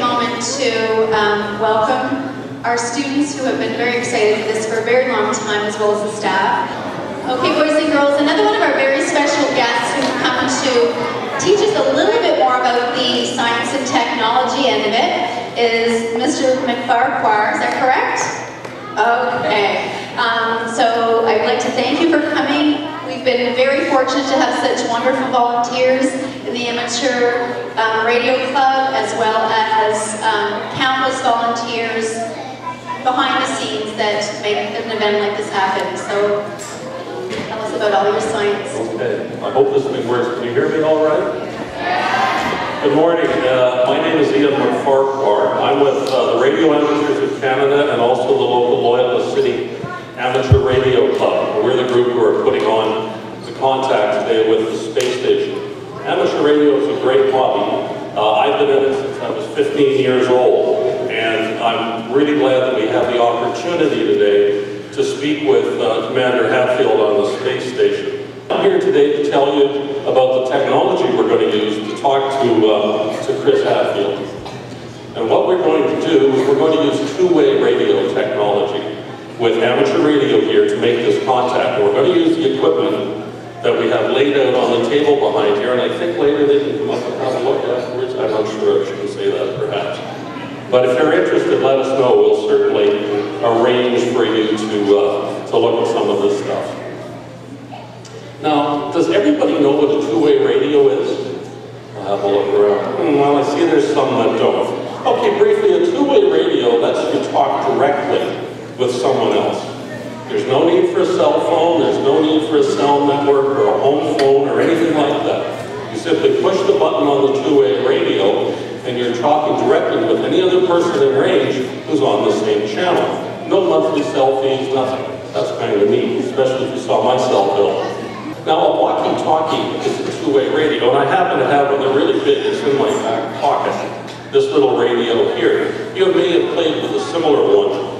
moment to welcome our students who have been very excited for this for a very long time, as well as the staff. Okay, boys and girls, another one of our very special guests who's come to teach us a little bit more about the science and technology end of it is Mr. Farquhar. Is that correct? Okay. So I'd like to thank you for coming. We've been very fortunate to have such wonderful volunteers in the Amatuer Radio Club, as well as countless volunteers behind the scenes that make an event like this happen. So tell us about all your science. Okay, I hope this thing works. Can you hear me all right? Good morning. My name is Ian Farquhar. I'm with the Radio Amateurs of Canada and also the local Loyalist City Amateur Radio Club. We're the group who are putting on the contact today with the space station. Amateur radio is a great hobby. I've been in it since I was 15 years old, and I'm really glad that we have the opportunity today to speak with Cmdr Hadfield on the space station. I'm here today to tell you about the technology we're going to use to talk to Chris Hadfield. And what we're going to do is we're going to use two-way radio technology with amateur radio here to make this contact. And we're going to use the equipment that we have laid out on the table behind here, and I think later they can come up and have a look afterwards. I'm not sure, I shouldn't say that perhaps. But if you're interested, let us know. We'll certainly arrange for you to look at some of this stuff. Now, does everybody know what a two-way radio is? I'll have a look around. Well, I see there's some that don't. Okay, briefly, a two-way radio lets you talk directly with someone else. There's no need for a cell phone, there's no need for a cell network or a home phone or anything like that. You simply push the button on the two-way radio and you're talking directly with any other person in range who's on the same channel. No monthly selfies, nothing. That's kind of neat, especially if you saw my cell bill. Now, a walkie-talkie is a two-way radio, and I happen to have one. They're really big. It's in my back pocket. This little radio here. You may have played with a similar one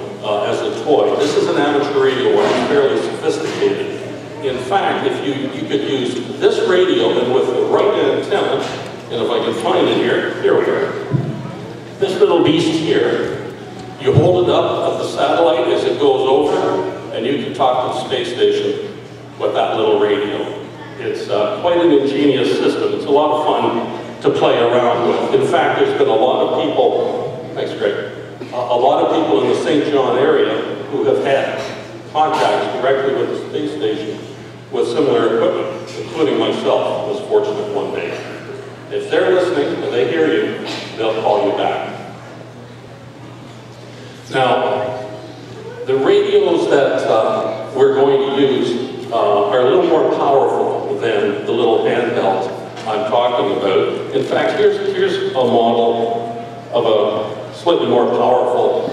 as a toy. This is an amateur radio one. It's fairly sophisticated. In fact, if you could use this radio and with the right antenna, and if I can find it here we are. This little beast here, you hold it up at the satellite as it goes over, and you can talk to the space station with that little radio. It's quite an ingenious system. It's a lot of fun to play around with. In fact, there's been a lot of people, thanks Greg, a lot of people in the St. John area who have had contacts directly with the space station with similar equipment, including myself. I was fortunate one day. If they're listening and they hear you, they'll call you back. Now, the radios that we're going to use are a little more powerful than the little handheld I'm talking about. In fact, here's a model of a slightly more powerful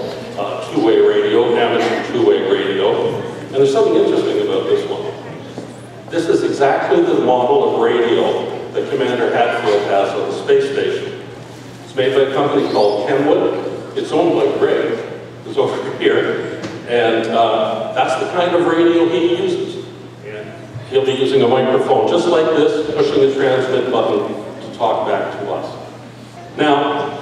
two-way radio, amateur two-way radio. And there's something interesting about this one. This is exactly the model of radio that Cmdr Hadfield has on the space station. It's made by a company called Kenwood. It's owned by Greg, who's over here. And that's the kind of radio he uses. He'll be using a microphone just like this, pushing the transmit button to talk back to us. Now,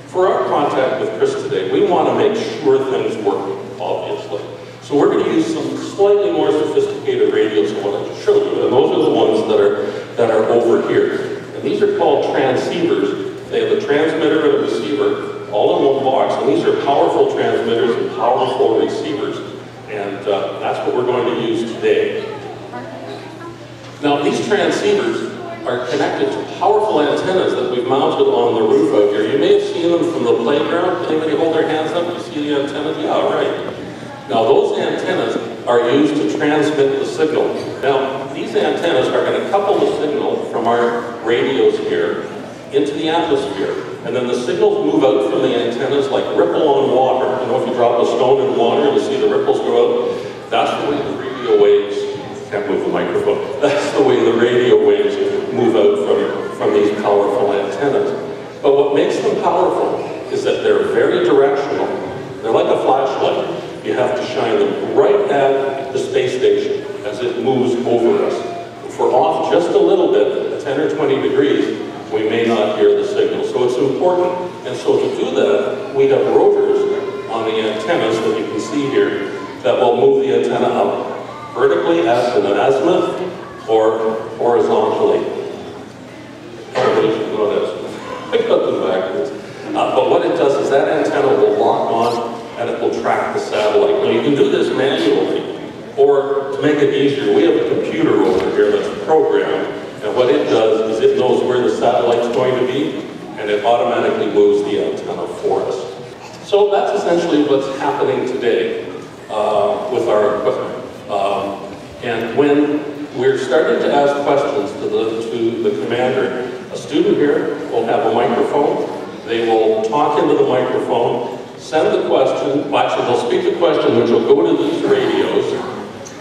for our contact with Chris today, we want to make sure things work, obviously. So we're going to use some slightly more sophisticated radios I want to show you, and those are the ones that are over here. And these are called transceivers. They have a transmitter and a receiver all in one box, and these are powerful transmitters and powerful receivers. And that's what we're going to use today. Now, these transceivers are connected to powerful antennas that we've mounted on the roof out here. You may have seen them from the playground. Anybody hold their hands up? You see the antennas? Yeah, right. Now, those antennas are used to transmit the signal. Now, these antennas are going to couple the signal from our radios here into the atmosphere. And then the signals move out from the antennas like ripple on water. You know, if you drop a stone in water, you see the ripples go out. That's the way the radio waves, can't move the microphone, that's the way the radio waves move out from these powerful antennas. But what makes them powerful is that they're very directional. They're like a flashlight. You have to shine them right at the space station as it moves over us. If we're off just a little bit, 10 or 20 degrees, we may not hear the signal. So it's it's important. And so to do that, we have rotors on the antennas that you can see here that will move the antenna up vertically as in an azimuth or horizontally. I got them backwards. But what it does is that antenna will lock on and it will track the satellite. Now you can do this manually, or to make it easier, we have a computer over here that's programmed, and what it does is it knows where the satellite's going to be, and it automatically moves the antenna for us. So that's essentially what's happening today with our equipment. And when we're starting to ask questions to the commander, a student here will have a microphone. They will talk into the microphone, send the question, actually they'll speak the question, which will go to these radios,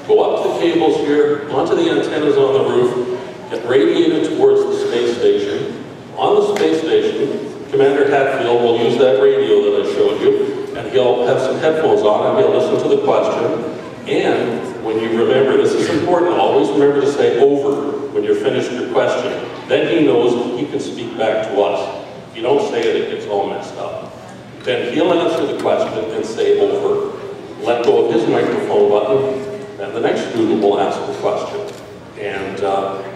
go up the cables here, onto the antennas on the roof, get radiated towards the space station. On the space station, Commander Hadfield will use that radio that I showed you, and he'll have some headphones on and he'll listen to the question. And when you remember, this is important, always remember to say over when you're finished your question. Then he knows he can speak back to us. If you don't say it, it gets all messed up. Then he'll answer the question and say over, let go of his microphone button, and the next student will ask the question. And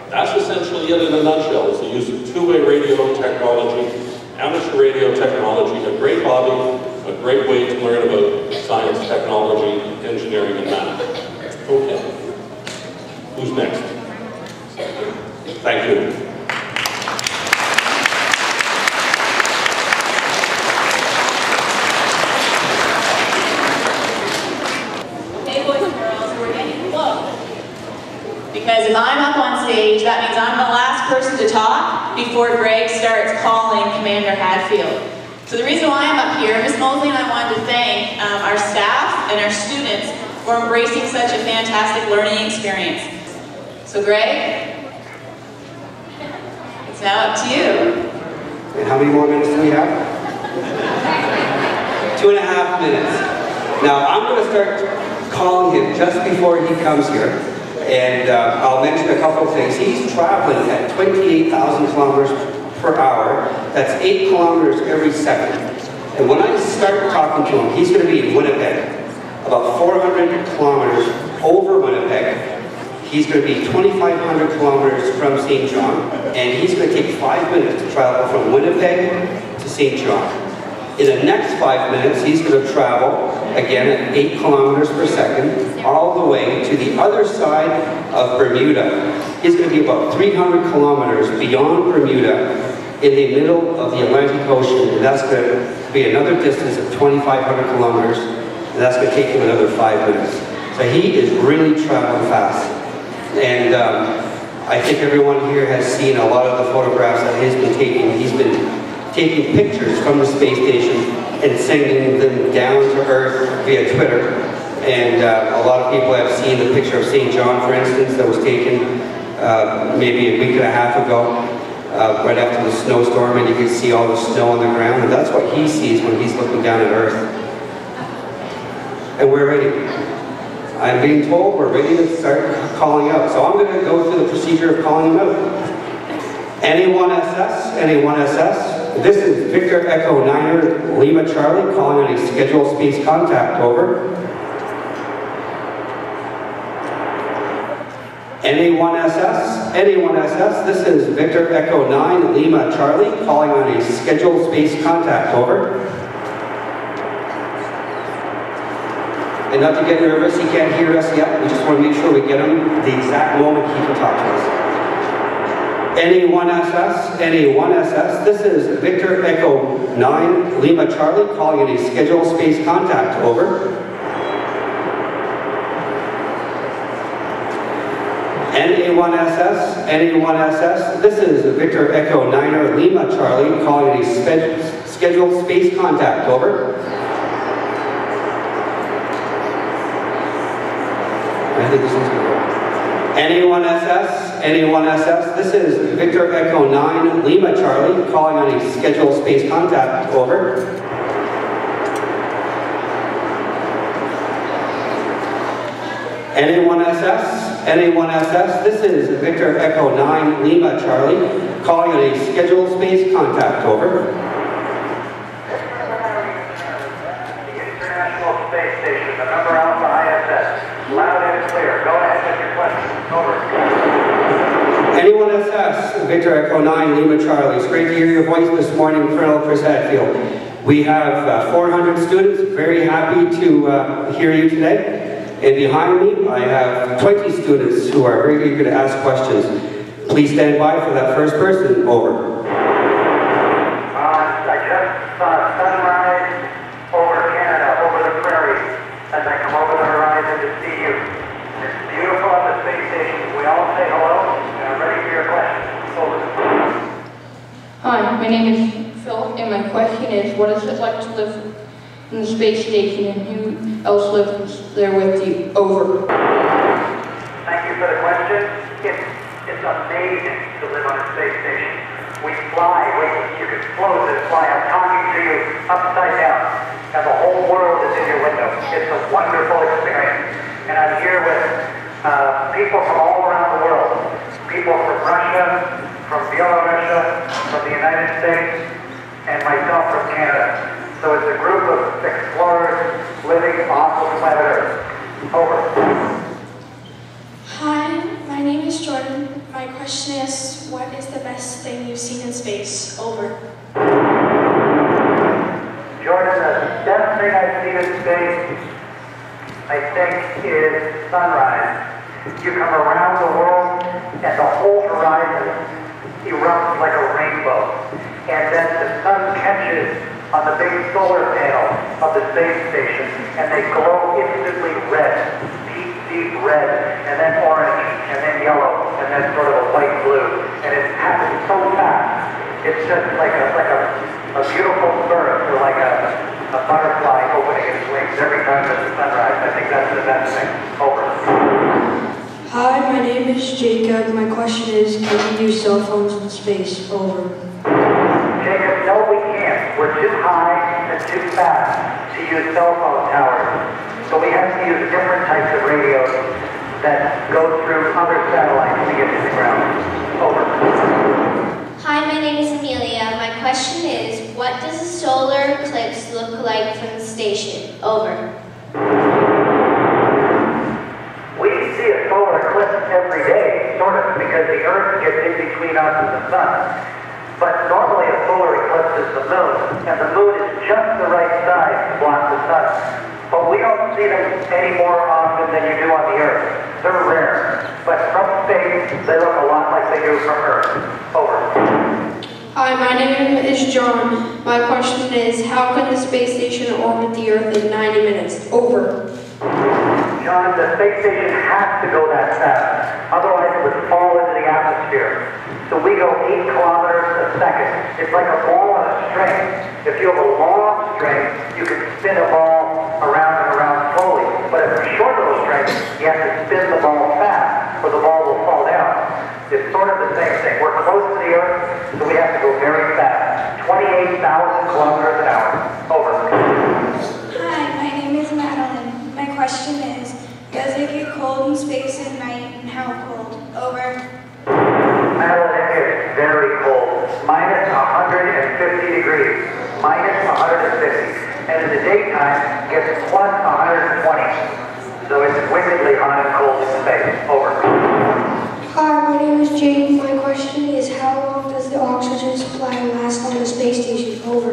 that's essentially it in a nutshell. It's the use of two-way radio technology, amateur radio technology, a great hobby, a great way to learn about science, technology, engineering, and math. Okay. Who's next? Thank you. Because if I'm up on stage, that means I'm the last person to talk before Greg starts calling Commander Hadfield. So the reason why I'm up here, Ms. Mosley and I wanted to thank our staff and our students for embracing such a fantastic learning experience. So Greg, it's now up to you. And how many more minutes do we have? 2.5 minutes. Now I'm going to start calling him just before he comes here. And I'll mention a couple of things. He's traveling at 28,000 kilometers per hour. That's 8 kilometers every second. And when I start talking to him, he's going to be in Winnipeg, about 400 kilometers over Winnipeg. He's going to be 2,500 kilometers from St. John, and he's going to take 5 minutes to travel from Winnipeg to St. John. In the next 5 minutes, he's going to travel, again at 8 kilometers per second, all the way to the other side of Bermuda. He's going to be about 300 kilometers beyond Bermuda in the middle of the Atlantic Ocean, and that's going to be another distance of 2,500 kilometers, and that's going to take him another 5 minutes. So he is really traveling fast. And I think everyone here has seen a lot of the photographs that he's been taking. He's been taking pictures from the space station and sending them down to Earth via Twitter. And a lot of people have seen the picture of St. John, for instance, that was taken maybe a week and a half ago, right after the snowstorm, and you can see all the snow on the ground, and that's what he sees when he's looking down at Earth. And we're ready. I'm being told we're ready to start calling out. So I'm going to go through the procedure of calling them out. NA1SS, NA1SS. This is Victor Echo 9 Lima Charlie calling on a scheduled space contact, over. NA1SS, NA1SS, this is Victor Echo 9 Lima Charlie calling on a scheduled space contact, over. And not to get nervous, he can't hear us yet. We just want to make sure we get him the exact moment he can talk to us. NA1SS, NA1SS, this is Victor Echo 9 Lima Charlie calling in a scheduled space contact, over. NA1SS, NA1SS, this is Victor Echo 9 Lima Charlie calling in a scheduled space contact, over. I think this one's going to go. NA1SS, NA1SS, this is Victor Echo 9 Lima Charlie calling on a scheduled space contact, over. NA1SS, NA1SS, this is Victor Echo 9 Lima Charlie calling on a scheduled space contact, over. ISS, Victor Echo 9, Lima Charlie. It's great to hear your voice this morning, Colonel Chris Hadfield. We have 400 students, very happy to hear you today. And behind me, I have 20 students who are very eager to ask questions. Please stand by for that first person. Over. I just saw sunrise over Canada, over the prairie, as I come over the horizon to see you. It's beautiful at the space station. We all say hello, and I'm ready for your questions. Over. Hi, my name is Phil, and my question is, what is it like to live in the space station, and who else lives there with you? Over. Thank you for the question. It's amazing to live on a space station. We fly, you can float and fly. I'm talking to you upside down, and the whole world is in your window. It's a wonderful experience. And I'm here with people from all around the world. People from Russia, from Belarus, from the United States, and myself from Canada. So it's a group of explorers living off of planet Earth. Over. Hi, my name is Jordan. My question is, what is the best thing you've seen in space? Over. Jordan, the best thing I've seen in space, I think, is sunrise. You come around the world, and the whole horizon erupts like a rainbow. And then the sun catches on the big solar panel of the space station, and they glow instantly red, deep red, and then orange, and then yellow, and then sort of a light blue. And it happens so fast. It's just like a beautiful bird, or like a butterfly opening its wings every time there's a sunrise. I think that's the best thing. Over. Hi, my name is Jacob. My question is, can you use cell phones in space? Over. Jacob, no we can't. We're too high and too fast to use cell phone towers. So we have to use different types of radios that go through other satellites to get to the ground. Over. Hi, my name is Amelia. My question is, what does a solar eclipse look like from the station? Over. We see a solar eclipse every day, sort of, because the Earth gets in between us and the sun. But normally a solar eclipse is the moon, and the moon is just the right size to block the sun. But we don't see them any more often than you do on the Earth. They're rare. But from space, they look a lot like they do from Earth. Over. Hi, my name is John. My question is, how can the space station orbit the Earth in 90 minutes? Over. John, the space station has to go that fast. Otherwise it would fall into the atmosphere. So we go 8 kilometers a second. It's like a ball on a string. If you have a long string, you can spin a ball around and around slowly. But if it's short little string, you have to spin the ball fast, or the ball will fall down. It's sort of the same thing. We're close to the Earth, so we have to go very fast. 28,000 kilometers an hour. Over. Hi, my name is Madeline. My question is, does it get cold in space at night, and how cold? Over. Madeline, it is very cold. Minus 150 degrees. Minus 150. And in the daytime, it gets plus 120. So it's wickedly hot and cold in space. Over. Hi, my name is Jane. My question is, how long does the oxygen supply last on the space station? Over.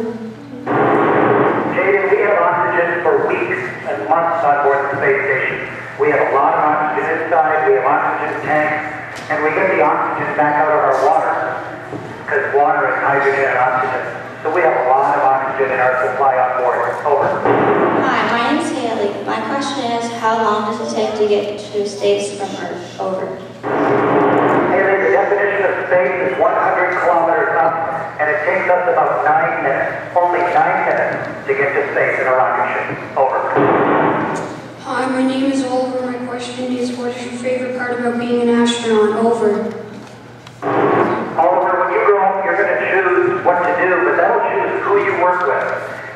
Jaden, we have oxygen for weeks and months on board the space station. We have a lot of oxygen inside, we have oxygen tanks, and we get the oxygen back out of our water, because water is hydrogen and oxygen. So we have a lot of oxygen in our supply on board. Over. Hi, my name is Haley. My question is, how long does it take to get to space from Earth? Over. Haley, the definition of space is 100 kilometers up, and it takes us about 9 minutes, only 9 minutes, to get to space in a rocket ship. Over. Hi, my name is Oliver. My question is, what is your favorite part about being an astronaut? Over. Oliver, when you grow up, you're going to choose what to do, but that'll choose who you work with.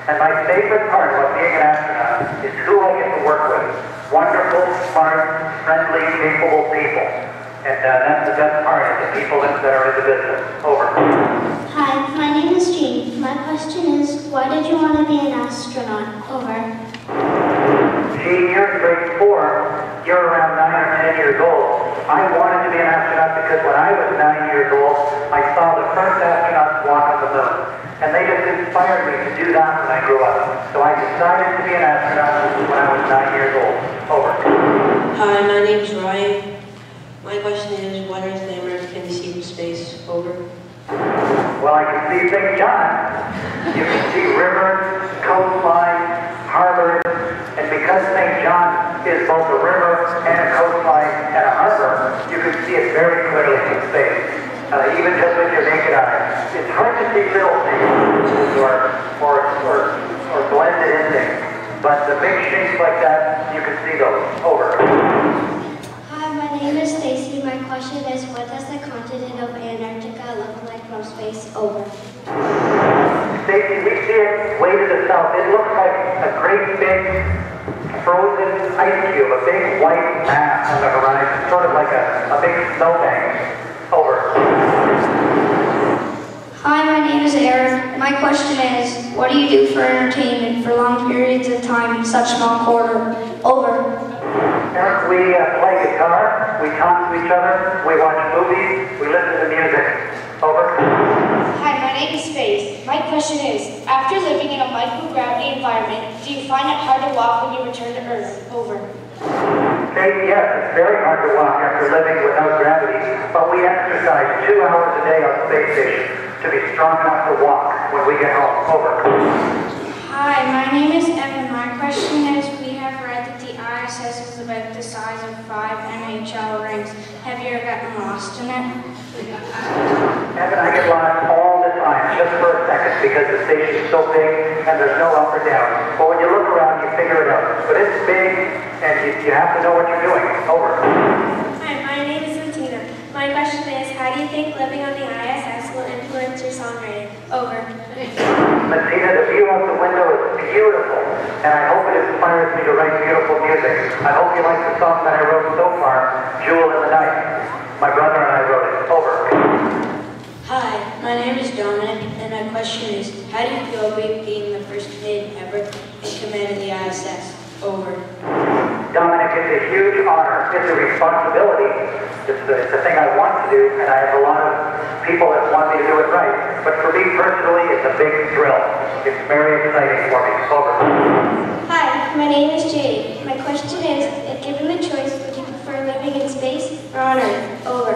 And my favorite part about being an astronaut is who I get to work with. Wonderful, smart, friendly, capable people. And that's the best part, is the people that are in the business. Over. Hi, my name is Jean. My question is, why did you want to be an astronaut? Over. Gene, you're in grade 4. You're around 9 or 10 years old. I wanted to be an astronaut because when I was 9 years old, I saw the first astronauts walk on the moon. And they just inspired me to do that when I grew up. So I decided to be an astronaut when I was 9 years old. Over. Hi, my name's Ryan. My question is, what Earth landmarks can be seen from space? Over. Well, I can see St. John. You can see rivers, coastlines, harbors, and because St. John is both a river and a coastline and a harbor, you can see it very clearly from space. Even just with your naked eye. It's hard to see little things or blended in things, but the big shapes like that, you can see those. Over. Hi, my name is Stacy. My question is, what does the continent of Antarctica look like from space? Over. Stacy, we see it way to the south. It looks like a great big frozen ice cube, a big white mass on the horizon, sort of like a big snowbank. Over. Hi, my name is Eric. My question is, what do you do for entertainment for long periods of time in such small quarter? Over. Eric, we play guitar, we talk to each other, we watch movies, we listen to music. Over. Hi, my name is Faith. My question is, after living in a microgravity environment, do you find it hard to walk when you return to Earth? Over. Faith, yes, it's very hard to walk after living without gravity, but we exercise 2 hours a day on the space station to be strong enough to walk when we get home. Over. Hi, my name is Evan. My question is, we have read that the ISS is about the size of 5 NHL rings. Have you ever gotten lost in it? Evan, I get lost all the time, just for a second, because the station is so big and there's no up or down. But when you look around, you figure it out. But it's big, and you have to know what you're doing. Over. Hi, my name is Latina. My question is, how do you think living on the ISS will influence your songwriting? Over. Latina, the view out the window is beautiful, and I hope it inspires me to write beautiful music. I hope you like the song that I wrote so far, Jewel in the Night. My brother and I wrote it. Over. Hi, my name is Dominic, and my question is, how do you feel being the first Canadian ever in command of the ISS? Over. Dominic, it's a huge honor. It's a responsibility. It's a thing I want to do, and I have a lot of people that want me to do it right. But for me personally, it's a big thrill. It's very exciting for me. Over. Hi, my name is Jade. My question is, if given the choice, would you prefer living in space or on Earth? Over.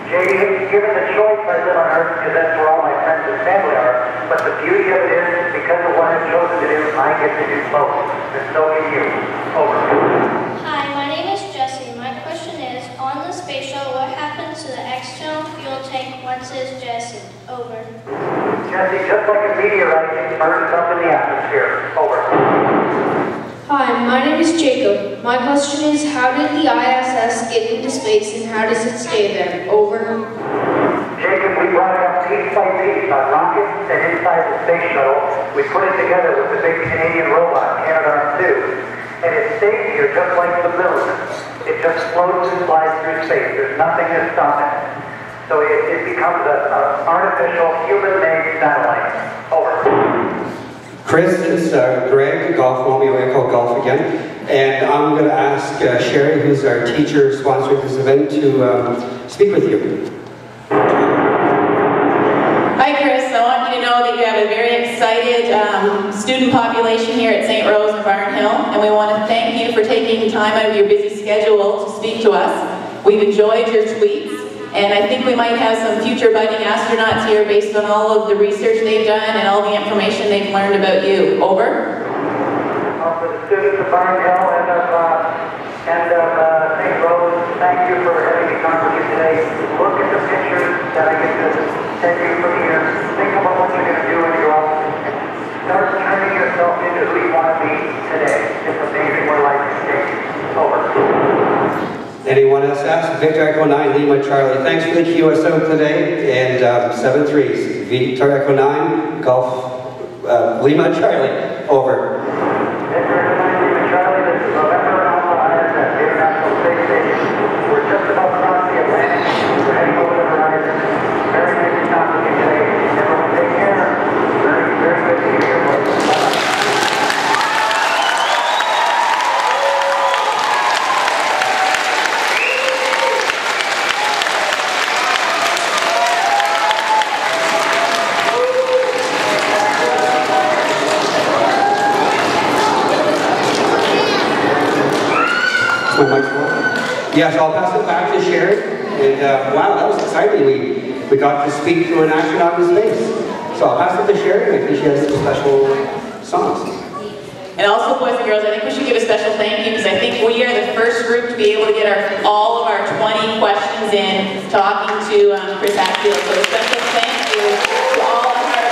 Jade, given the choice, I live on Earth because that's where all my friends and family are. But the beauty of it is, because of what I've chosen to do, I get to do both. And so can you. Over. Hi, my name is Jesse. My question is, on the space shuttle, what happens to the external fuel tank once it's jettisoned? Over. Jesse, just like a meteorite, it burns up in the atmosphere. Over. Hi, my name is Jacob. My question is, how did the ISS get into space and how does it stay there? Over. Jacob, we brought it up piece by piece on rockets and inside the space shuttle. We put it together with the big Canadian robot, Cmdr 2. And it stays here just like the moon. It just floats and flies through space. There's nothing to stop it. So it becomes an artificial, human-made satellite. Over. Chris, it's Greg, Golf Romeo Echo Golf again. And I'm going to ask Sherry, who's our teacher sponsoring this event, to speak with you. Hi Chris, I want you to know that you have a very excited student population here at Saint Rose Barnhill, and we want to thank you for taking time out of your busy schedule to speak to us. We've enjoyed your tweets, and I think we might have some future budding astronauts here based on all of the research they've done and all the information they've learned about you. Over. For the students of Barnhill and of Saint Rose, thank you for having me come with you today. Look at the pictures that I get to send you from here. Think about what you're going to do when you grow up. And start turning yourself into who you want to be today. It's amazing where life can take you. Over. Anyone else ask? Victor Echo 9, Lima Charlie. Thanks for the QSO today. And 7-3s. Victor Echo 9, Golf Lima Charlie. Over. Victor Echo 9, Lima Charlie. This is November Alpha ISS, the International Space Station. We're just about to cross the Atlantic. We're heading over the horizon. Very nice to talk with you today. Everyone take care. Very, very good to hear your voice. Bye-bye. My mic's on. Yeah, so I'll pass it back to Sharon. And wow, that was exciting. We got to speak to an astronaut in space. So I'll pass it to Sharon. I think she has some special songs. And also, boys and girls, I think we should give a special thank you because I think we are the first group to be able to get all of our 20 questions in talking to Chris Hadfield. So a special thank you to all of our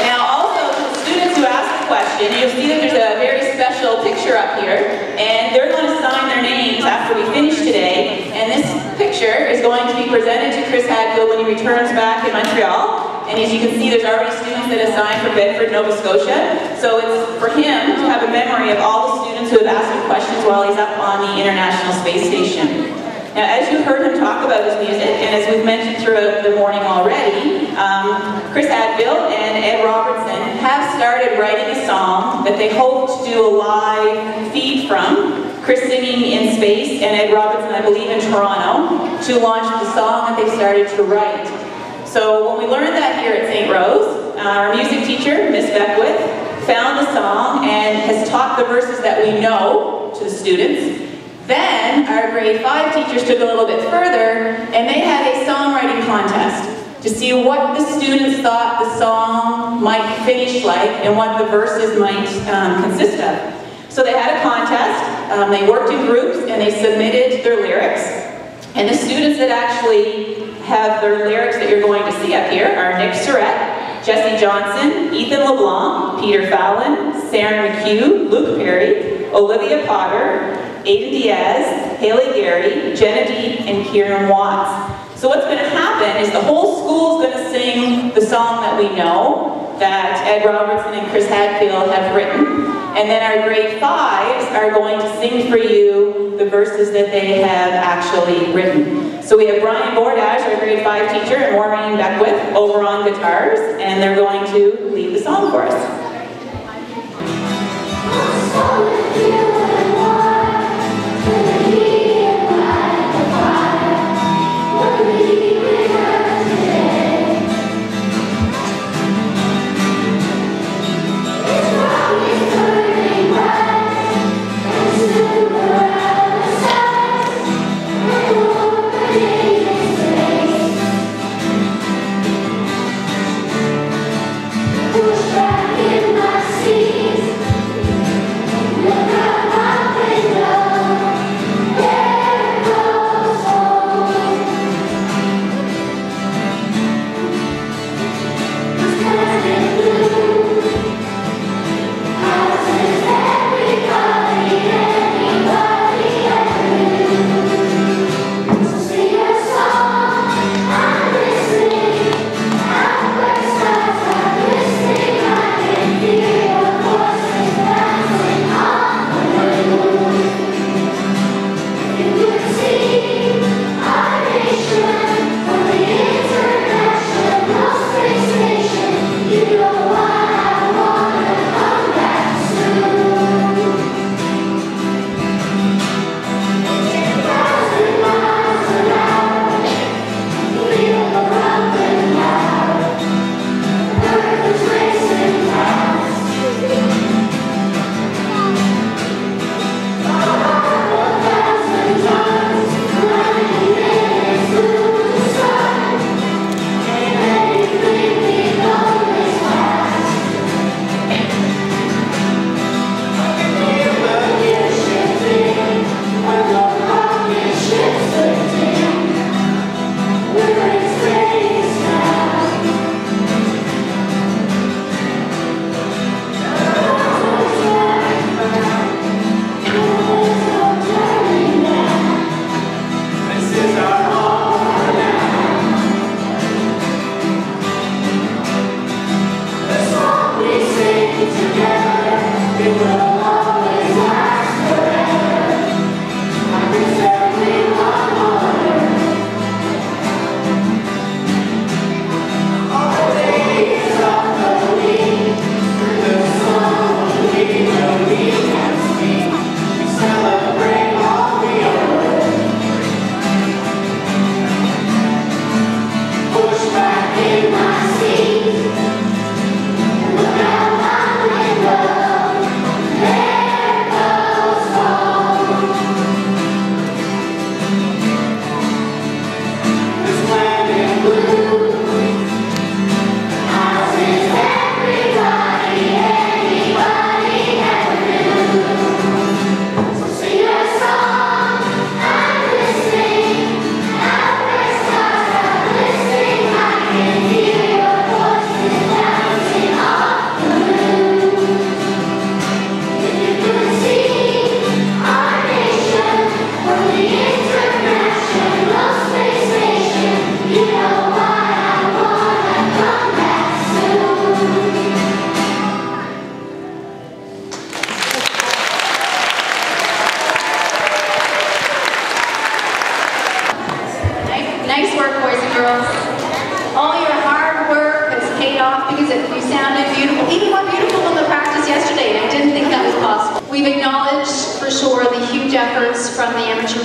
Now also, to the students who asked the question, you'll see that there's a very special picture up here, and they're going to sign their names after we finish today. And this picture is going to be presented to Chris Hadfield when he returns back in Montreal. And as you can see, there's already students that have signed for Bedford, Nova Scotia. So it's for him to have a memory of all the students who have asked him questions while he's up on the International Space Station. Now, as you heard him talk about his music, and as we've mentioned throughout the morning already, Chris Hadfield and Ed Robertson have started writing a song that they hope to do a live feed from. Chris singing in space, and Ed Robertson, I believe, in Toronto, to launch the song that they've started to write. So when we learned that here at Saint Rose, our music teacher, Miss Beckwith, found the song and has taught the verses that we know to the students. Then our grade 5 teachers took a little bit further and they had a songwriting contest to see what the students thought the song might finish like and what the verses might consist of. So they had a contest, they worked in groups and they submitted their lyrics. And the students that actually have their lyrics that you're going to see up here are Nick Surratt, Jesse Johnson, Ethan LeBlanc, Peter Fallon, Sarah McHugh, Luke Perry, Olivia Potter, Aiden Diaz, Haley Gary, Jenna Deep, and Kieran Watts. So what's going to happen is the whole school is going to sing the song that we know that Ed Robertson and Chris Hadfield have written. And then our grade 5s are going to sing for you the verses that they have actually written. So we have Brian Bordash, our grade 5 teacher, and Maureen Beckwith over on guitars, and they're going to lead the song for us. Push back in my seat. Look out.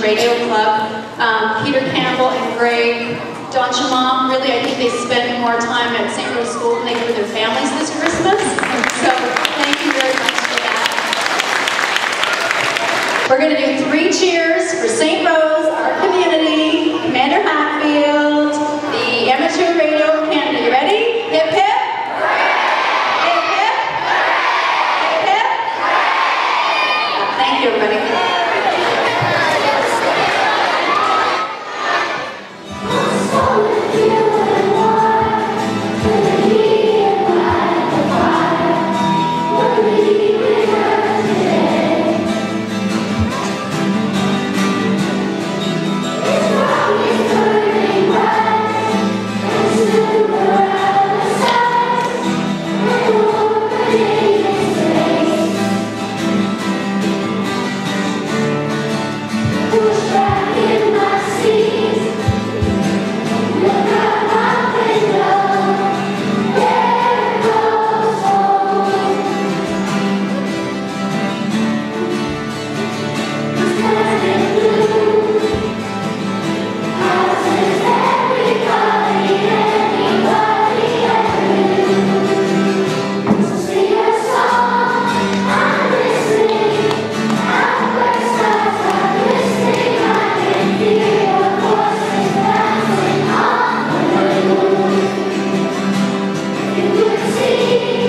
Radio Club. Peter Campbell and Greg Donchamont, really, I think they spend more time at Saint Rose School than they do with their families this Christmas. So thank you very much for that. We're going to do 3 cheers for Saint Rose, our community, Cmdr